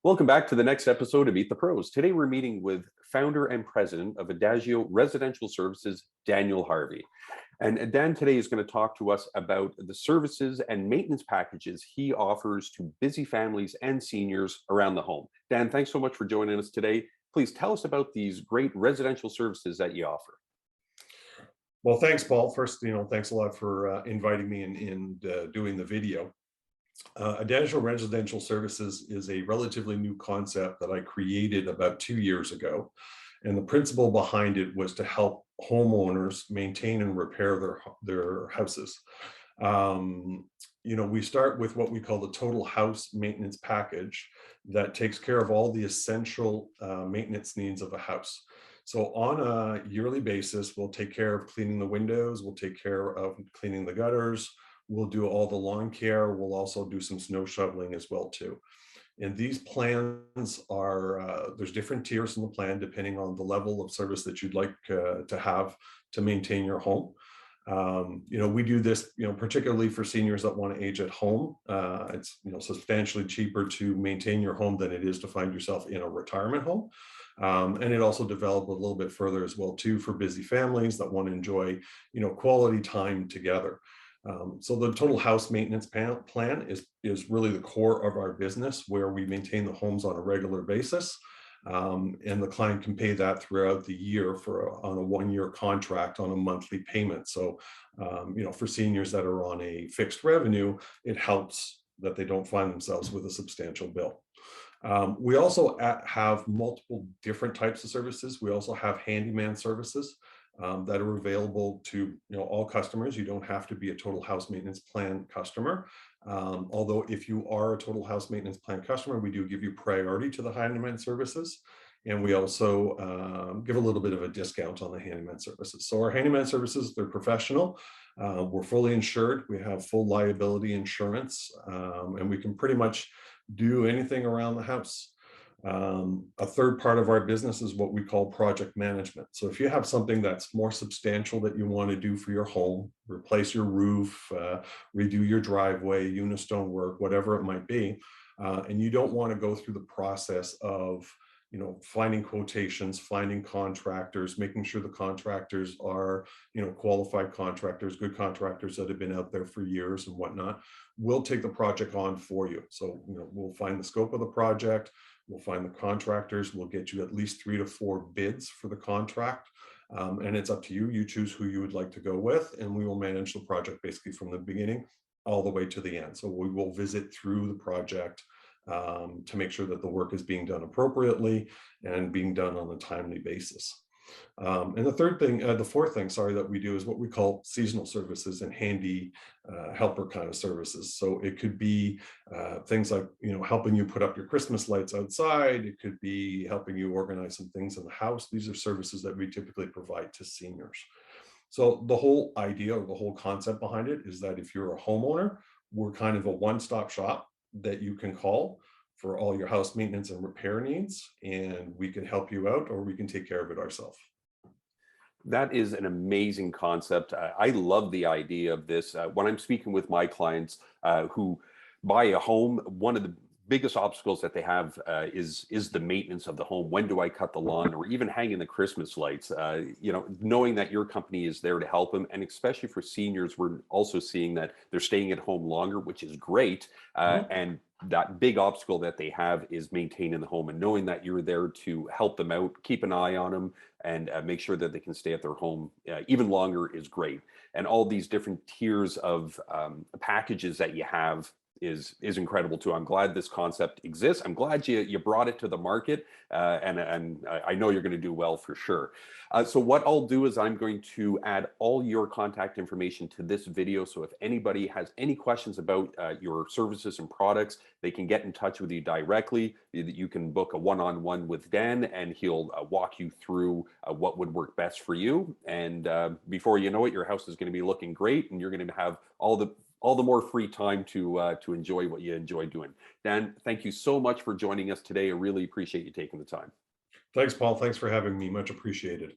Welcome back to the next episode of Meet the Pros. Today we're meeting with founder and president of Adagio Residential Services, Daniel Harvey. And Dan today is going to talk to us about the services and maintenance packages he offers to busy families and seniors around the home. Dan, thanks so much for joining us today. Please tell us about these great residential services that you offer. Well, thanks, Paul. First, thanks a lot for inviting me and doing the video. Adagio Residential Services is a relatively new concept that I created about 2 years ago. And the principle behind it was to help homeowners maintain and repair their houses. We start with what we call the total house maintenance package that takes care of all the essential maintenance needs of a house. So on a yearly basis, we'll take care of cleaning the windows, we'll take care of cleaning the gutters, we'll do all the lawn care, we'll also do some snow shoveling as well too. And these plans are, there's different tiers in the plan depending on the level of service that you'd like to have to maintain your home. We do this, particularly for seniors that want to age at home. It's, substantially cheaper to maintain your home than it is to find yourself in a retirement home. And it also developed a little bit further as well too for busy families that want to enjoy, quality time together. So the total house maintenance plan is really the core of our business, where we maintain the homes on a regular basis. And the client can pay that throughout the year on a 1-year contract on a monthly payment. So, for seniors that are on a fixed revenue, it helps that they don't find themselves with a substantial bill. We also have multiple different types of services. We also have handyman services that are available to all customers. You don't have to be a total house maintenance plan customer. Although if you are a total house maintenance plan customer, we do give you priority to the handyman services. And we also give a little bit of a discount on the handyman services. So our handyman services, they're professional. We're fully insured. We have full liability insurance, and we can pretty much do anything around the house. A third part of our business is what we call project management. So if you have something that's more substantial that you want to do for your home, replace your roof, redo your driveway, unistone work, whatever it might be, and you don't want to go through the process of finding quotations, finding contractors, making sure the contractors are, qualified contractors, good contractors that have been out there for years and whatnot, we'll take the project on for you. So, we'll find the scope of the project, we'll find the contractors, we'll get you at least 3 to 4 bids for the contract. And it's up to you. You choose who you would like to go with, and we will manage the project basically from the beginning all the way to the end. So we will visit through the project to make sure that the work is being done appropriately and being done on a timely basis. And the fourth thing, that we do is what we call seasonal services and handy helper kind of services. So it could be things like, helping you put up your Christmas lights outside. It could be helping you organize some things in the house. These are services that we typically provide to seniors. So the whole idea or the whole concept behind it is that if you're a homeowner, we're kind of a one-stop shop that you can call for all your house maintenance and repair needs, and we can help you out or we can take care of it ourselves. That is an amazing concept. I love the idea of this. When I'm speaking with my clients who buy a home, one of the biggest obstacles that they have is the maintenance of the home. When do I cut the lawn, or even hanging the Christmas lights? Knowing that your company is there to help them, and especially for seniors, we're also seeing that they're staying at home longer, which is great. And that big obstacle that they have is maintaining the home, and knowing that you're there to help them out, keep an eye on them, and make sure that they can stay at their home even longer is great. And all these different tiers of packages that you have is incredible too. I'm glad this concept exists. I'm glad you brought it to the market, and I know you're going to do well for sure. So what I'll do is I'm going to add all your contact information to this video. So if anybody has any questions about your services and products, they can get in touch with you directly. You can book a one-on-one with Dan, and he'll walk you through what would work best for you. And before you know it, your house is going to be looking great, and you're going to have all the more free time to enjoy what you enjoy doing. Dan, thank you so much for joining us today. I really appreciate you taking the time. Thanks, Paul. Thanks for having me. Much appreciated.